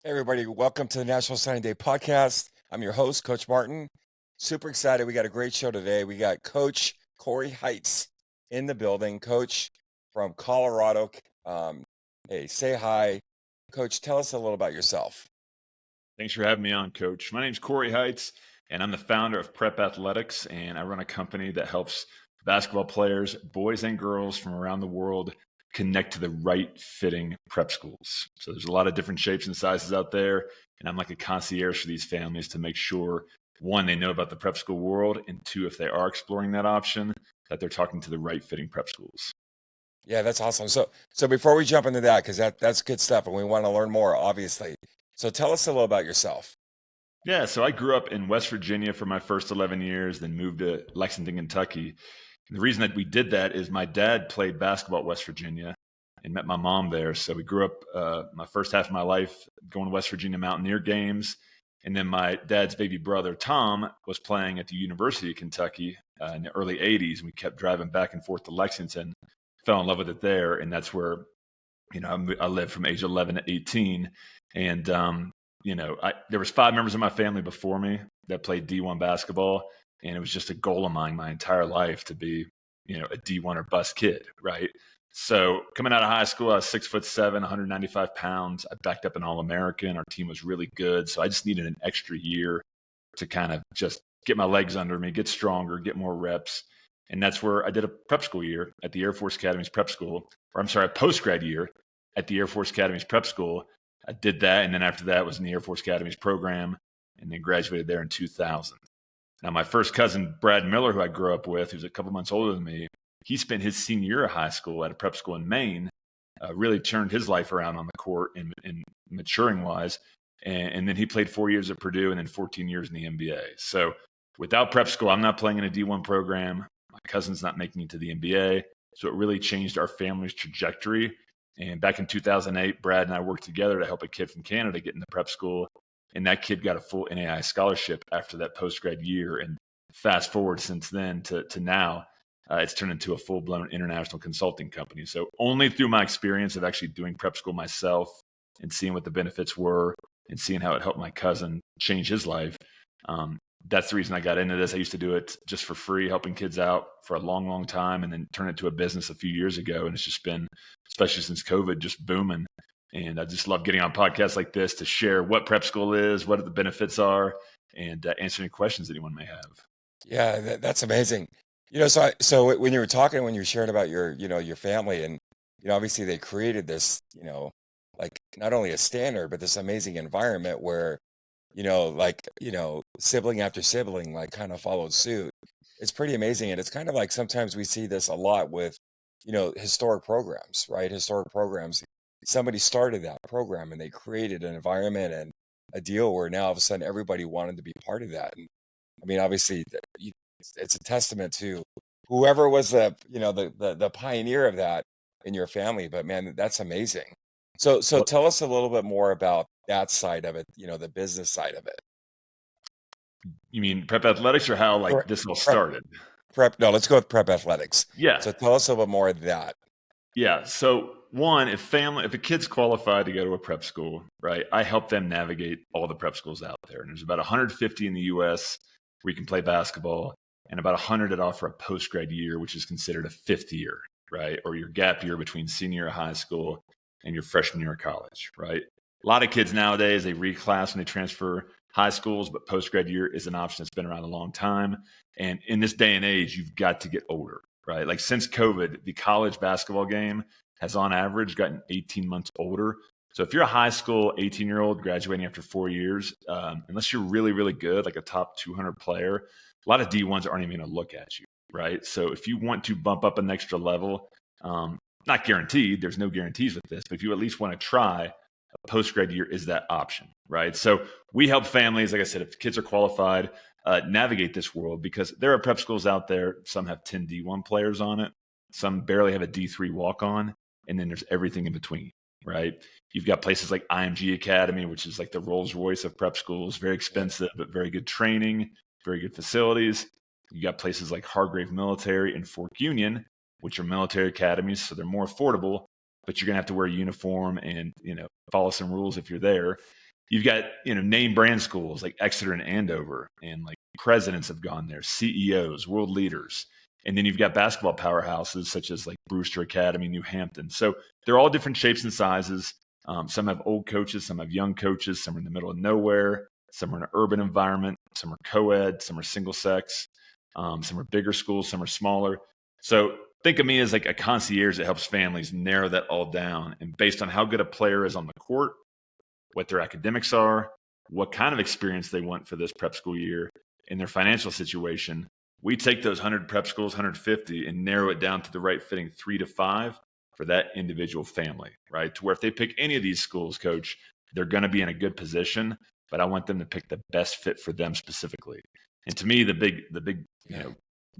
Hey everybody, welcome to the National Signing Day podcast. I'm your host, Coach Martin. Super excited. We got a great show today. We got Coach Corey Heitz in the building. Coach from Colorado. Hey, say hi. Coach, tell us a little about yourself. Thanks for having me on, Coach. My name's Corey Heitz, and I'm the founder of Prep Athletics, and I run a company that helps basketball players, boys and girls from around the world, connect to the right fitting prep schools. So there's a lot of different shapes and sizes out there, and I'm like a concierge for these families to make sure, one, they know about the prep school world, and two, if they are exploring that option, that they're talking to the right fitting prep schools. Yeah, that's awesome. So before we jump into that, because that's good stuff, and we want to learn more, obviously. So tell us a little about yourself. Yeah, so I grew up in West Virginia for my first 11 years, then moved to Lexington, Kentucky. And the reason that we did that is my dad played basketball at West Virginia and met my mom there. So we grew up my first half of my life going to West Virginia Mountaineer games. And then my dad's baby brother, Tom, was playing at the University of Kentucky in the early 80s. And we kept driving back and forth to Lexington, fell in love with it there. And that's where, I lived from age 11 to 18. And, there was 5 members of my family before me that played D1 basketball. And it was just a goal of mine my entire life to be, a D1 or bust kid, right? So coming out of high school, I was 6'7", 195 pounds. I backed up an All-American. Our team was really good. So I just needed an extra year to kind of just get my legs under me, get stronger, get more reps. And that's where I did a prep school year at the Air Force Academy's prep school, a post-grad year at the Air Force Academy's prep school. I did that. And then after that was in the Air Force Academy's program and then graduated there in 2000. Now, my first cousin, Brad Miller, who I grew up with, who's a couple months older than me, he spent his senior year of high school at a prep school in Maine, really turned his life around on the court and maturing wise. And then he played 4 years at Purdue and then 14 years in the NBA. So without prep school, I'm not playing in a D1 program. My cousin's not making it to the NBA. So it really changed our family's trajectory. And back in 2008, Brad and I worked together to help a kid from Canada get into prep school. And that kid got a full NAI scholarship after that post-grad year. And fast forward since then to now, it's turned into a full-blown international consulting company. So only through my experience of actually doing prep school myself and seeing what the benefits were and seeing how it helped my cousin change his life, that's the reason I got into this. I used to do it just for free, helping kids out for a long, long time, and then turn it to a business a few years ago. And it's just been, especially since COVID, just booming. And I just love getting on podcasts like this to share what prep school is, what the benefits are, and answer any questions that anyone may have. Yeah, that's amazing. So when you were talking, when you were sharing about your family, and obviously they created this, like not only a standard, but this amazing environment where, sibling after sibling, like kind of followed suit. It's pretty amazing, and it's kind of like sometimes we see this a lot with, historic programs, right? Historic programs. Somebody started that program, and they created an environment and a deal where now all of a sudden everybody wanted to be part of that. And I mean, obviously, it's a testament to whoever was the pioneer of that in your family. But man, that's amazing. So What tell us a little bit more about that side of it, the business side of it. you mean, prep athletics, or how like Prep, this all prep, started? prep. No, let's go with prep athletics. Yeah, So tell us a little bit more of that. yeah. So one, if a kid's qualified to go to a prep school, right, I help them navigate all the prep schools out there. And there's about 150 in the US where you can play basketball, and about 100 that offer a post-grad year, which is considered a fifth year, right? Or your gap year between senior year of high school and your freshman year of college, right? A lot of kids nowadays, they reclass when they transfer high schools, but post-grad year is an option that's been around a long time. And in this day and age, you've got to get older, right? Like since COVID, the college basketball game has on average gotten 18 months older. So if you're a high school 18-year-old graduating after 4 years, unless you're really, really good, like a top 200 player, a lot of D1s aren't even going to look at you, right? So if you want to bump up an extra level, not guaranteed, there's no guarantees with this, but if you at least want to try, a post-grad year is that option, right? So we help families, like I said, if kids are qualified, navigate this world, because there are prep schools out there. Some have 10 D1 players on it. Some barely have a D3 walk-on. And then there's everything in between, right? You've got places like IMG Academy, which is like the Rolls Royce of prep schools, very expensive, but very good training, very good facilities. You got places like Hargrave Military and Fork Union, which are military academies, so they're more affordable, but you're going to have to wear a uniform and, follow some rules if you're there. You've got, name brand schools like Exeter and Andover, and like presidents have gone there, CEOs, world leaders. And then you've got basketball powerhouses such as like Brewster Academy, New Hampton. So they're all different shapes and sizes. Some have old coaches, some have young coaches, some are in the middle of nowhere, some are in an urban environment, some are co-ed, some are single sex, some are bigger schools, some are smaller. So think of me as like a concierge that helps families narrow that all down. And based on how good a player is on the court, what their academics are, what kind of experience they want for this prep school year, and their financial situation, we take those 100 prep schools, 150, and narrow it down to the right fitting 3 to 5 for that individual family, right? To where if they pick any of these schools, coach, they're going to be in a good position, but I want them to pick the best fit for them specifically. And to me, the big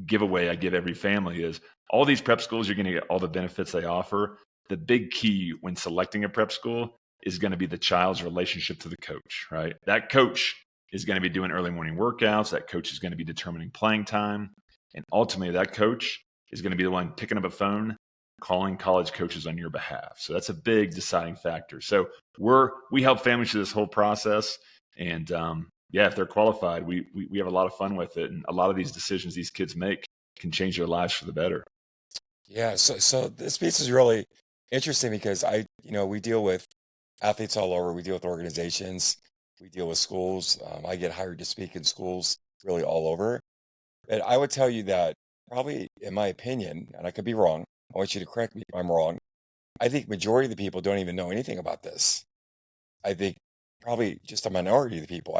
giveaway I give every family is all these prep schools, you're going to get all the benefits they offer. The big key when selecting a prep school is going to be the child's relationship to the coach, right? That coach is going to be doing early morning workouts. That coach is going to be determining playing time. And ultimately, that coach is going to be the one picking up a phone, calling college coaches on your behalf. So that's a big deciding factor. So we help families through this whole process. And if they're qualified, we have a lot of fun with it. And a lot of these decisions these kids make can change their lives for the better. Yeah. So this piece is really interesting because we deal with athletes all over. We deal with organizations. We deal with schools. I get hired to speak in schools really all over. But I would tell you that probably, in my opinion, and I could be wrong, I want you to correct me if I'm wrong, I think majority of the people don't even know anything about this. I think probably just a minority of the people.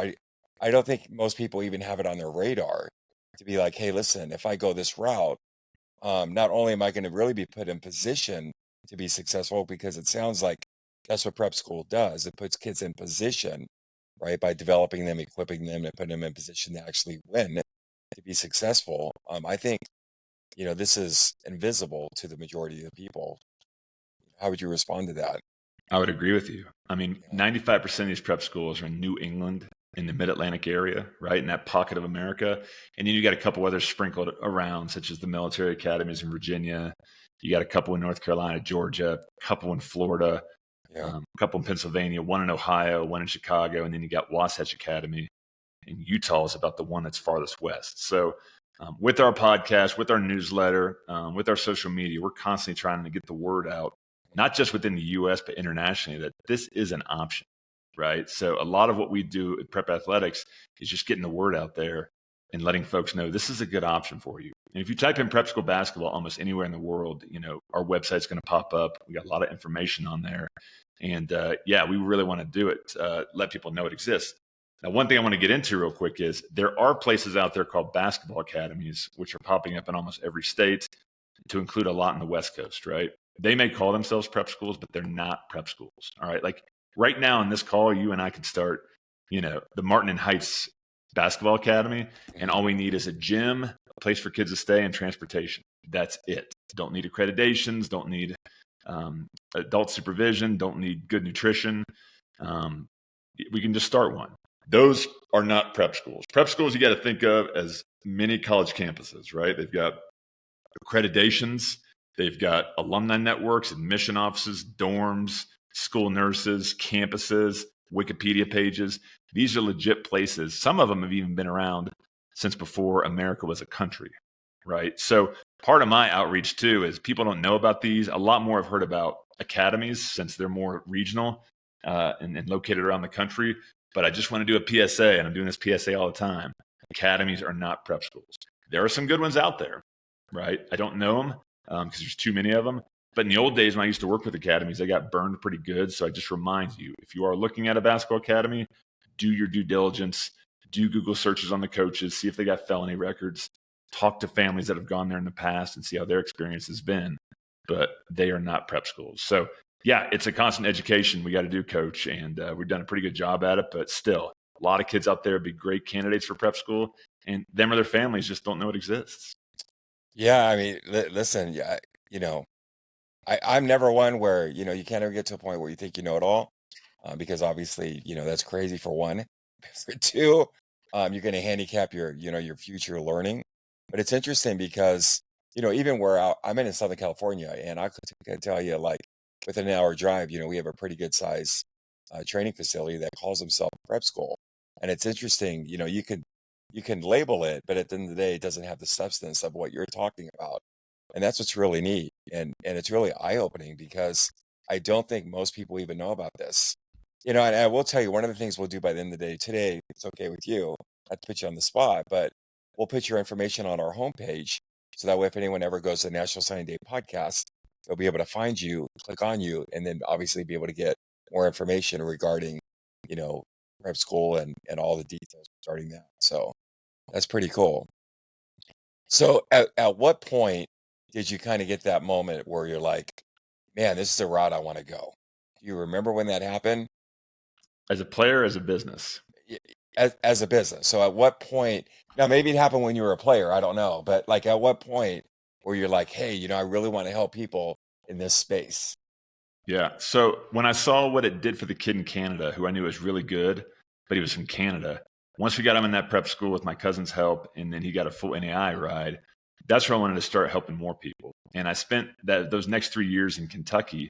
I don't think most people even have it on their radar to be like, hey, listen, if I go this route, not only am I going to really be put in position to be successful, because it sounds like that's what prep school does. It puts kids in position, right, by developing them, equipping them, and putting them in position to actually win, to be successful. I think, this is invisible to the majority of the people. How would you respond to that? I would agree with you. I mean, Yeah. 95% of these prep schools are in New England, in the mid-Atlantic area, right, in that pocket of America. And then you got a couple others sprinkled around, such as the military academies in Virginia. You got a couple in North Carolina, Georgia, a couple in Florida, a couple in Pennsylvania, one in Ohio, one in Chicago, and then you got Wasatch Academy. And Utah is about the one that's farthest west. So with our podcast, with our newsletter, with our social media, we're constantly trying to get the word out, not just within the U.S., but internationally, that this is an option, right? So a lot of what we do at Prep Athletics is just getting the word out there and letting folks know this is a good option for you. And if you type in prep school basketball almost anywhere in the world, our website's going to pop up. We got a lot of information on there. And we really want to do it, let people know it exists. Now, one thing I want to get into real quick is there are places out there called basketball academies, which are popping up in almost every state, to include a lot in the West Coast, right? They may call themselves prep schools, but they're not prep schools, all right? Like right now in this call, you and I could start, the Martin and Heights Basketball Academy, and all we need is a gym, a place for kids to stay, and transportation. That's it. Don't need accreditations, don't need adult supervision, don't need good nutrition. We can just start one. Those are not prep schools. Prep schools you got to think of as mini college campuses, right? They've got accreditations, they've got alumni networks, admission offices, dorms, school nurses, campuses, Wikipedia pages. These are legit places. Some of them have even been around since before America was a country, right? So part of my outreach too is people don't know about these. A lot more have heard about academies since they're more regional and located around the country. But I just want to do a PSA, and I'm doing this PSA all the time. Academies are not prep schools. There are some good ones out there, right? I don't know them because there's too many of them. But in the old days when I used to work with academies, they got burned pretty good. So I just remind you, if you are looking at a basketball academy, do your due diligence, do Google searches on the coaches, see if they got felony records, talk to families that have gone there in the past and see how their experience has been. But they are not prep schools. So it's a constant education we got to do, Coach, and we've done a pretty good job at it, but still, a lot of kids out there would be great candidates for prep school, and them or their families just don't know it exists. Yeah, I mean, listen, I'm never one where, you can't ever get to a point where you think you know it all, because obviously, that's crazy for one. For two, you're going to handicap your future learning. But it's interesting because, even where I'm in Southern California, and I could tell you, like, within an hour drive, we have a pretty good size training facility that calls himself prep school. And it's interesting, you can label it, but at the end of the day, it doesn't have the substance of what you're talking about. And that's what's really neat. And it's really eye-opening because I don't think most people even know about this. And I will tell you, one of the things we'll do by the end of the day today, if it's okay with you, not to put you on the spot, but we'll put your information on our homepage. So that way, if anyone ever goes to the National Signing Day podcast, they'll be able to find you, click on you, and then obviously be able to get more information regarding, prep school and all the details regarding that. So that's pretty cool. So at what point did you kind of get that moment where you're like, man, this is the route I want to go? Do you remember when that happened? As a player, as a business? As a business. So at what point, now maybe it happened when you were a player, I don't know, but like at what point where you're like, hey, I really want to help people in this space? Yeah. So when I saw what it did for the kid in Canada, who I knew was really good, but he was from Canada, once we got him in that prep school with my cousin's help, and then he got a full NAI ride, that's where I wanted to start helping more people. And I spent those next 3 years in Kentucky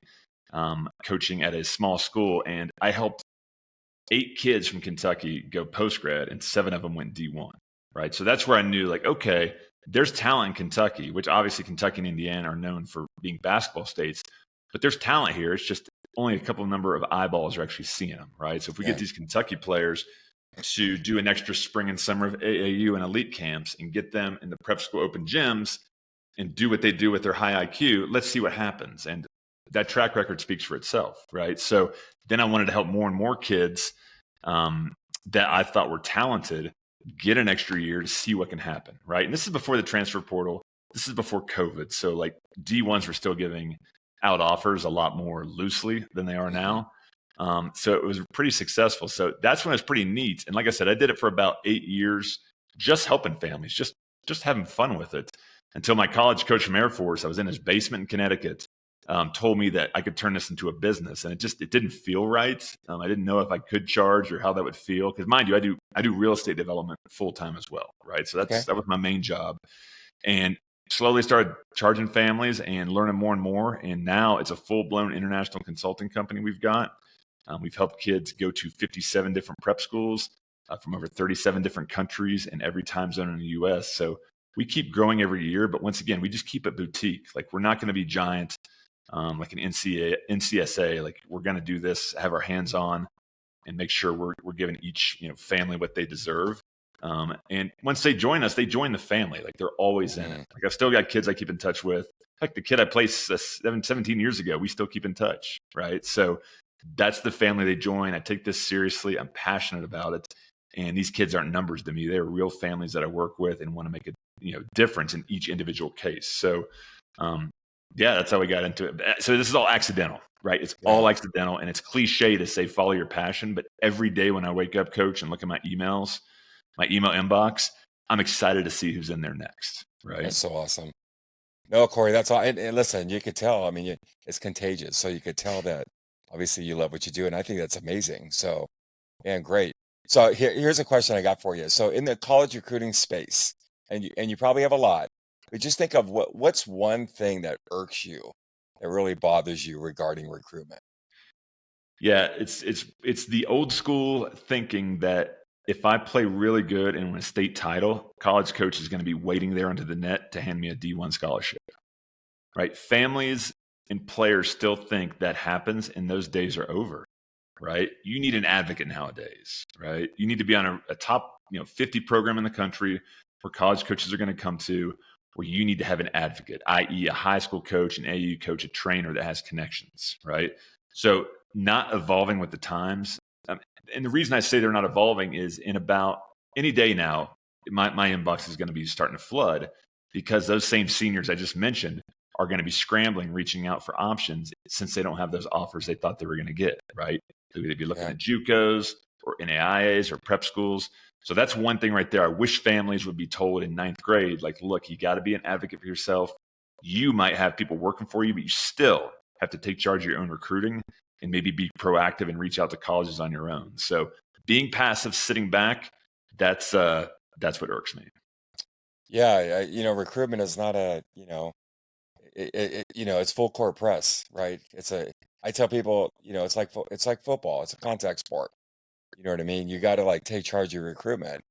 coaching at a small school, and I helped 8 kids from Kentucky go post-grad, and 7 of them went D1, right? So that's where I knew, like, okay, there's talent in Kentucky, which obviously Kentucky and Indiana are known for being basketball states, but there's talent here. It's just only a couple number of eyeballs are actually seeing them, right? So if we get these Kentucky players to do an extra spring and summer of AAU and elite camps and get them in the prep school open gyms and do what they do with their high IQ, let's see what happens. And that track record speaks for itself, right? So then I wanted to help more and more kids that I thought were talented get an extra year to see what can happen, right? And this is before the transfer portal. This is before COVID. So like D1s were still giving out offers a lot more loosely than they are now. So it was pretty successful. So that's when it was pretty neat. And like I said, I did it for about 8 years, just helping families, just having fun with it, until my college coach from Air Force, I was in his basement in Connecticut, told me that I could turn this into a business. And it didn't feel right. I didn't know if I could charge or how that would feel. Because mind you, I do real estate development full time as well, right? So that was my main job. And slowly started charging families and learning more and more. And now it's a full-blown international consulting company we've got. We've helped kids go to 57 different prep schools from over 37 different countries in every time zone in the U.S. So we keep growing every year. But once again, we just keep it boutique. Like, we're not going to be giant like an NCSA. Like, we're going to do this, have our hands on, and make sure we're giving each family what they deserve. And once they join us, they join the family. Like, they're always in it. Like, I've still got kids I keep in touch with. Like the kid I placed 17 years ago, we still keep in touch, right? So that's the family they join. I take this seriously. I'm passionate about it. And these kids aren't numbers to me. They're real families that I work with and want to make a difference in each individual case. So that's how we got into it. So this is all accidental, right? It's all accidental, and it's cliche to say follow your passion. But every day when I wake up, Coach, and look at my emails, my email inbox, I'm excited to see who's in there next, right? That's so awesome. No, Corey, that's all. And listen, you could tell, I mean, it's contagious. So you could tell that obviously you love what you do. And I think that's amazing. So, man, great. So here's a question I got for you. So in the college recruiting space, and you probably have a lot, but just think of what's one thing that irks you, that really bothers you regarding recruitment. Yeah, it's the old school thinking that if I play really good and win a state title, college coach is going to be waiting there under the net to hand me a D1 scholarship, right? Families and players still think that happens, and those days are over, right? You need an advocate nowadays, right? You need to be on a top 50 program in the country where college coaches are going to come to, where you need to have an advocate, i.e. a high school coach, an AU coach, a trainer that has connections, right? So not evolving with the times. And the reason I say they're not evolving is in about any day now, my inbox is going to be starting to flood, because those same seniors I just mentioned are going to be scrambling, reaching out for options, since they don't have those offers they thought they were going to get, right? They'd be looking at JUCOs or NAIAs or prep schools. So that's one thing right there. I wish families would be told in 9th grade, like, look, you got to be an advocate for yourself. You might have people working for you, but you still have to take charge of your own recruiting and maybe be proactive and reach out to colleges on your own. So being passive, sitting back, that's what irks me. Yeah, recruitment is not it's full court press, right? I tell people, it's like football. It's a contact sport. You know what I mean? You got to like take charge of your recruitment.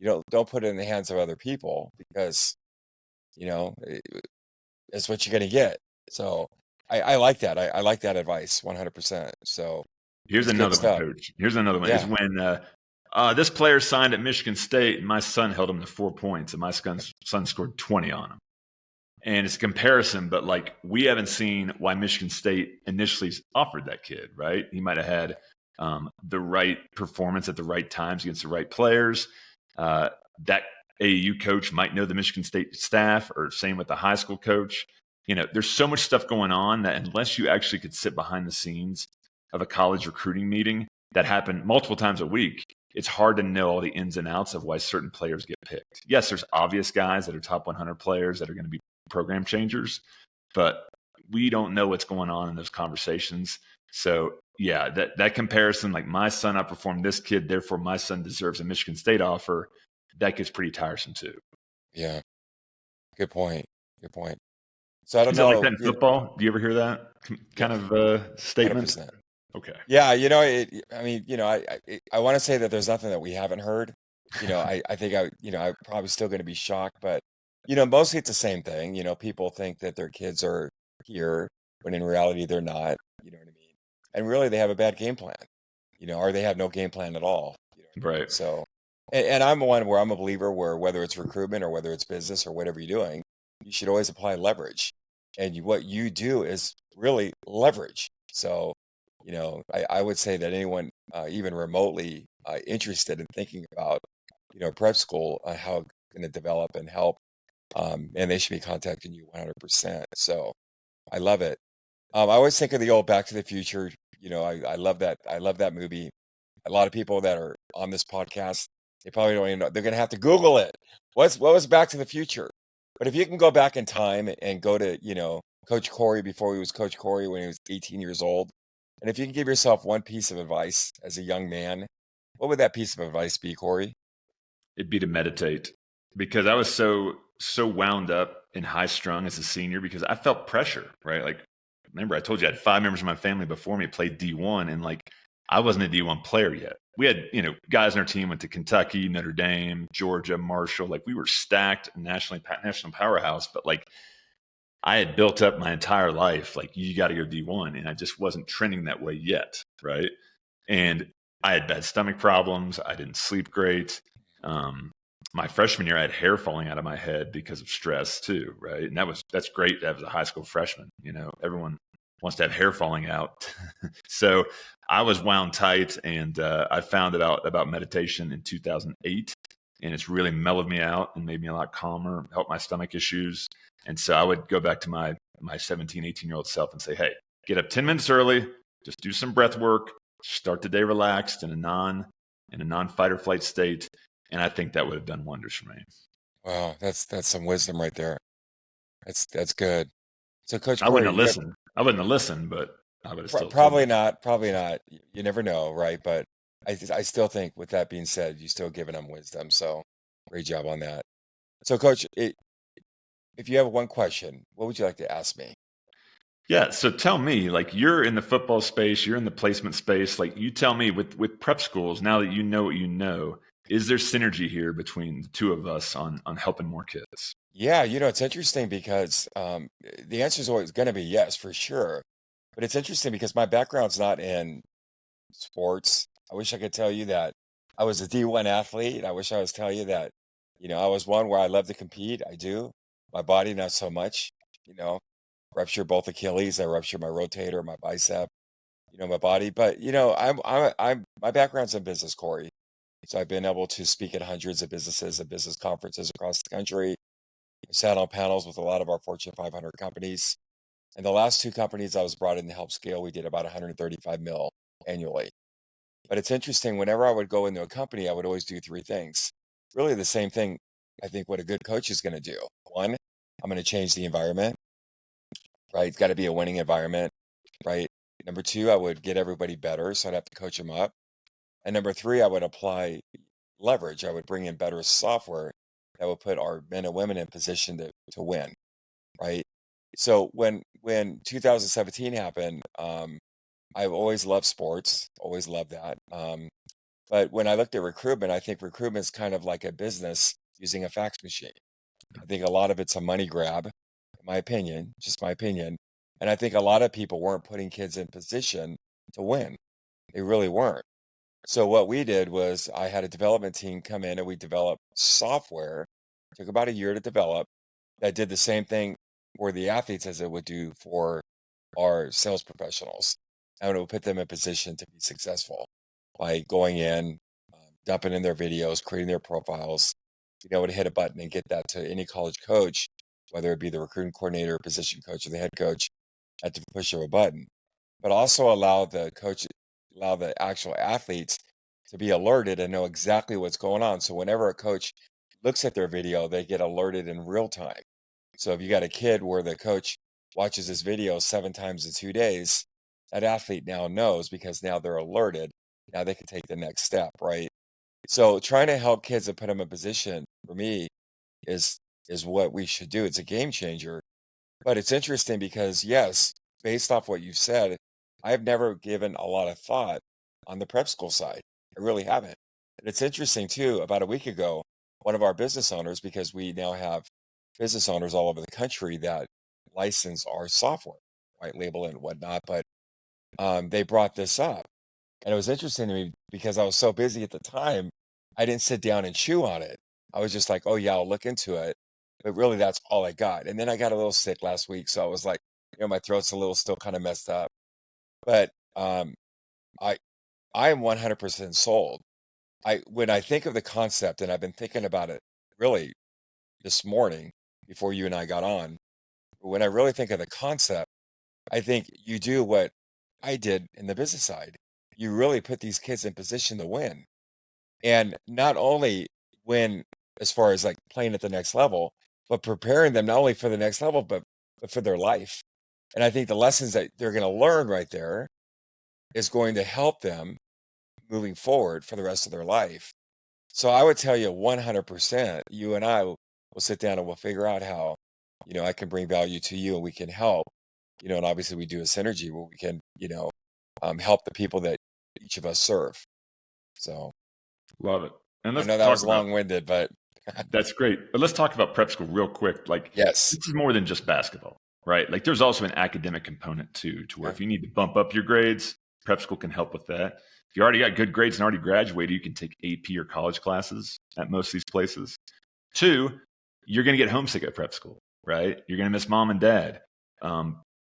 Don't put it in the hands of other people because, you know, it, it's what you're going to get. So I like that. I like that advice 100%. So Here's it's good another one, stuff. Coach. Here's another one. Is Yeah. when this player signed at Michigan State, and my son held him to 4 points, and my son scored 20 on him. And it's a comparison, but like we haven't seen why Michigan State initially offered that kid, right? He might have had the right performance at the right times against the right players. That AAU coach might know the Michigan State staff, or same with the high school coach. There's so much stuff going on that unless you actually could sit behind the scenes of a college recruiting meeting that happened multiple times a week, it's hard to know all the ins and outs of why certain players get picked. Yes, there's obvious guys that are top 100 players that are going to be program changers, but we don't know what's going on in those conversations. So yeah, that comparison, like my son outperformed this kid, therefore my son deserves a Michigan State offer, that gets pretty tiresome too. Yeah. Good point. Good point. So I don't Is it like know. that in football? Do you ever hear that kind Yeah, of statement? 100%. Okay. Yeah. I mean, I want to say that there's nothing that we haven't heard. I think I'm probably still going to be shocked, but mostly it's the same thing. People think that their kids are here when in reality they're not. You know what I mean? And really, they have a bad game plan. Or they have no game plan at all. You know what I mean? Right. So, and I'm one where I'm a believer where whether it's recruitment or whether it's business or whatever you're doing, you should always apply leverage. And what you do is really leverage. So, I would say that anyone even remotely interested in thinking about, prep school, how it's going to develop and help, and they should be contacting you 100%. So I love it. I always think of the old Back to the Future. I love that. I love that movie. A lot of people that are on this podcast, they probably don't even know. They're going to have to Google it. What was Back to the Future? But if you can go back in time and go to, Coach Corey before he was Coach Corey when he was 18 years old, and if you can give yourself one piece of advice as a young man, what would that piece of advice be, Corey? It'd be to meditate, because I was so wound up and high strung as a senior because I felt pressure, right? Like, remember I told you I had 5 members of my family before me played D1, and like I wasn't a D1 player yet. We had, guys on our team went to Kentucky, Notre Dame, Georgia, Marshall. Like we were stacked, national powerhouse, but like I had built up my entire life, like you got to go D1, and I just wasn't trending that way yet, right? And I had bad stomach problems. I didn't sleep great. My freshman year, I had hair falling out of my head because of stress too, right? And that's great as a high school freshman. Everyone wants to have hair falling out. So I was wound tight, and I found out about meditation in 2008, and it's really mellowed me out and made me a lot calmer, helped my stomach issues. And so I would go back to my 17, 18-year-old self and say, hey, get up 10 minutes early, just do some breath work, start the day relaxed in a non-fight or flight state. And I think that would have done wonders for me. Wow, that's some wisdom right there. That's good. So, Coach I wouldn't have Corey, listened. I wouldn't have listened, but I would have still told probably them. not. Probably not. You never know, right? But I still think, with that being said, you still giving them wisdom. So, great job on that. So, Coach, if you have one question, what would you like to ask me? Yeah. So tell me, like you're in the football space, you're in the placement space. Like you tell me with prep schools, now that you know what you know, is there synergy here between the two of us on helping more kids? Yeah, it's interesting because the answer is always going to be yes, for sure. But it's interesting because my background's not in sports. I wish I could tell you that I was a D1 athlete. I wish I was telling you that, I was one where I love to compete. I do. My body, not so much. You know, ruptured both Achilles. I ruptured my rotator, my bicep. My body. But my background's in business, Corey. So I've been able to speak at hundreds of businesses and business conferences across the country. I sat on panels with a lot of our Fortune 500 companies. And the last 2 companies I was brought in to help scale, we did about 135 mil annually. But it's interesting, whenever I would go into a company, I would always do 3 things. Really the same thing, I think, what a good coach is going to do. 1, I'm going to change the environment, right? It's got to be a winning environment, right? Number 2, I would get everybody better, so I'd have to coach them up. And number 3, I would apply leverage. I would bring in better software that would put our men and women in position to win, right? So when 2017 happened, I've always loved sports, always loved that. But when I looked at recruitment, I think recruitment is kind of like a business using a fax machine. I think a lot of it's a money grab, in my opinion, just my opinion. And I think a lot of people weren't putting kids in position to win. They really weren't. So what we did was I had a development team come in and we developed software. Took about a year to develop that did the same thing for the athletes as it would do for our sales professionals. And it would put them in position to be successful by going in, dumping in their videos, creating their profiles, being able to hit a button and get that to any college coach, whether it be the recruiting coordinator, position coach, or the head coach, at the push of a button. But also allow the actual athletes to be alerted and know exactly what's going on. So whenever a coach looks at their video, they get alerted in real time. So if you got a kid where the coach watches this video 7 times in 2 days, that athlete now knows because now they're alerted. Now they can take the next step, right? So trying to help kids and put them in position for me is is what we should do. It's a game changer. But it's interesting because yes, based off what you've said, I've never given a lot of thought on the prep school side. I really haven't. And it's interesting too, about a week ago, one of our business owners, because we now have business owners all over the country that license our software, white label and whatnot, but they brought this up. And it was interesting to me because I was so busy at the time, I didn't sit down and chew on it. I was just like, oh, yeah, I'll look into it. But really, that's all I got. And then I got a little sick last week. So I was like, my throat's a little still kind of messed up. But I, I am 100% sold. When I think of the concept, and I've been thinking about it really this morning before you and I got on, when I really think of the concept, I think you do what I did in the business side. You really put these kids in position to win. And not only win as far as like playing at the next level, but preparing them not only for the next level, but for their life. And I think the lessons that they're going to learn right there is going to help them moving forward for the rest of their life. So I would tell you 100%, you and I will sit down and we'll figure out how, I can bring value to you and we can help, and obviously we do a synergy where we can, help the people that each of us serve. So Love it. And I let's know that talk was about long-winded, but that's great. But let's talk about prep school real quick. Like, yes. this is more than just basketball, right? Like, there's also an academic component too, to where Yeah. if you need to bump up your grades, prep school can help with that. If you already got good grades and already graduated, you can take AP or college classes at most of these places. 2, you're going to get homesick at prep school, right? You're going to miss mom and dad.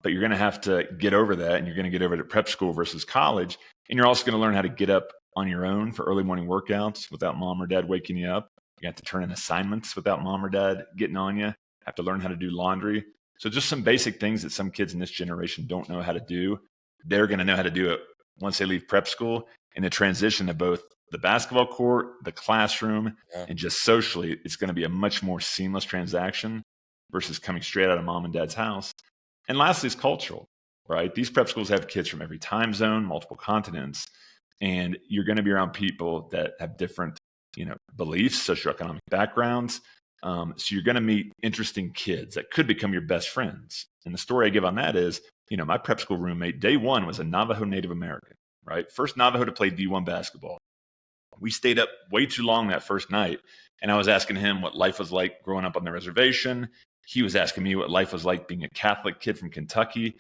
But you're going to have to get over that, and you're going to get over to prep school versus college. And you're also going to learn how to get up on your own for early morning workouts without mom or dad waking you up. You have to turn in assignments without mom or dad getting on you. Have to learn how to do laundry. So just some basic things that some kids in this generation don't know how to do. They're going to know how to do it once they leave prep school. And the transition to both the basketball court, the classroom, Yeah. and just socially, it's going to be a much more seamless transaction versus coming straight out of mom and dad's house. And lastly, is cultural, right? These prep schools have kids from every time zone, multiple continents, and you're going to be around people that have different, beliefs, socioeconomic backgrounds. So you're going to meet interesting kids that could become your best friends. And the story I give on that is, my prep school roommate, day one, was a Navajo Native American, right? First Navajo to play D1 basketball. We stayed up way too long that first night, and I was asking him what life was like growing up on the reservation. He was asking me what life was like being a Catholic kid from Kentucky.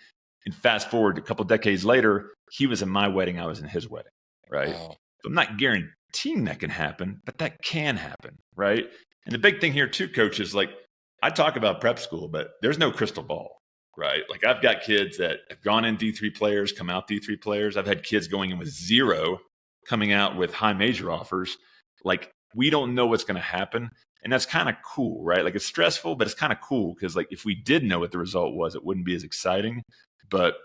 And fast forward a couple decades later, he was in my wedding, I was in his wedding, right? Wow. So I'm not guaranteeing that can happen, but that can happen, right? And the big thing here too, coach, is like, I talk about prep school, but there's no crystal ball, right? Like, I've got kids that have gone in D3 players, come out D3 players. I've had kids going in with 0, coming out with high major offers. Like, we don't know what's going to happen. And that's kind of cool, right? Like, it's stressful, but it's kind of cool because, like, if we did know what the result was, it wouldn't be as exciting. But,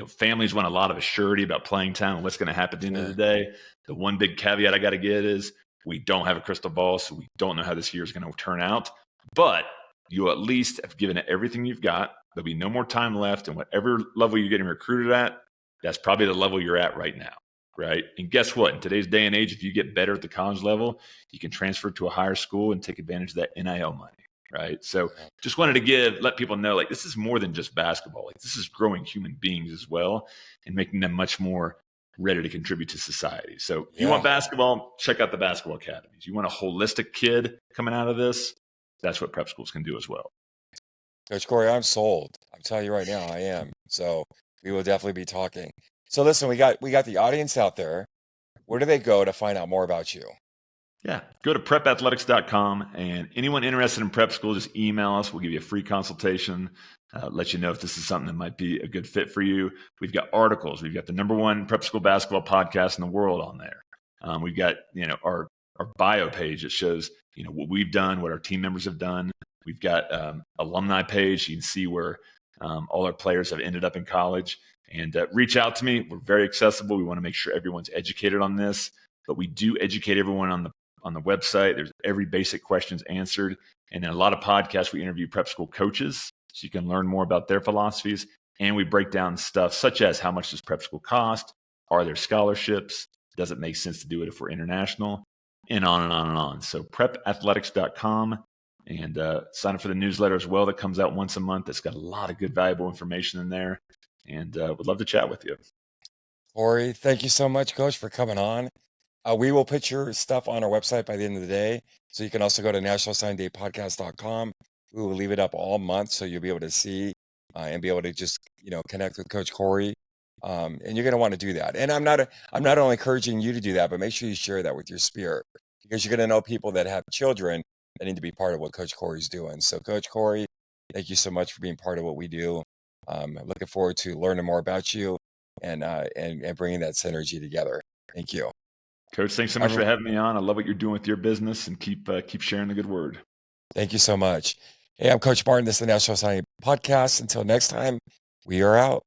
families want a lot of assurity about playing time and what's going to happen at the end of the day. The one big caveat I got to get is we don't have a crystal ball, so we don't know how this year is going to turn out. But you at least have given it everything you've got. There'll be no more time left. And whatever level you're getting recruited at, that's probably the level you're at right now. Right. And guess what? In today's day and age, if you get better at the college level, you can transfer to a higher school and take advantage of that NIL money. right? So Yeah. just wanted to let people know, like, this is more than just basketball. Like, this is growing human beings as well and making them much more ready to contribute to society. So if you want Yeah. basketball, check out the basketball academies. You want a holistic kid coming out of this, that's what prep schools can do as well. Coach Corey, I'm sold. I'm telling you right now, I am. So we will definitely be talking. So listen, we got the audience out there. Where do they go to find out more about you? Yeah, go to prepathletics.com, and anyone interested in prep school, just email us. We'll give you a free consultation, let you know if this is something that might be a good fit for you. We've got articles. We've got the #1 prep school basketball podcast in the world on there. We've got our bio page that shows what we've done, what our team members have done. We've got alumni page. You can see where all our players have ended up in college. And reach out to me. We're very accessible. We want to make sure everyone's educated on this, but we do educate everyone on the website. There's every basic questions answered. And in a lot of podcasts, we interview prep school coaches so you can learn more about their philosophies. And we break down stuff such as how much does prep school cost? Are there scholarships? Does it make sense to do it if we're international? And on and on and on. So prepathletics.com, and sign up for the newsletter as well that comes out once a month. It's got a lot of good, valuable information in there. And would love to chat with you. Corey, thank you so much, Coach, for coming on. We will put your stuff on our website by the end of the day. So you can also go to nationalsigningdaypodcast.com. We will leave it up all month so you'll be able to see and be able to just, connect with Coach Corey. And you're going to want to do that. And I'm not only encouraging you to do that, but make sure you share that with your sphere, because you're going to know people that have children that need to be part of what Coach Corey's doing. So Coach Corey, thank you so much for being part of what we do. I'm looking forward to learning more about you and bringing that synergy together. Thank you. Coach, thanks so much for having me on. I love what you're doing with your business, and keep sharing the good word. Thank you so much. Hey, I'm Coach Martin. This is the National Signing Podcast. Until next time, we are out.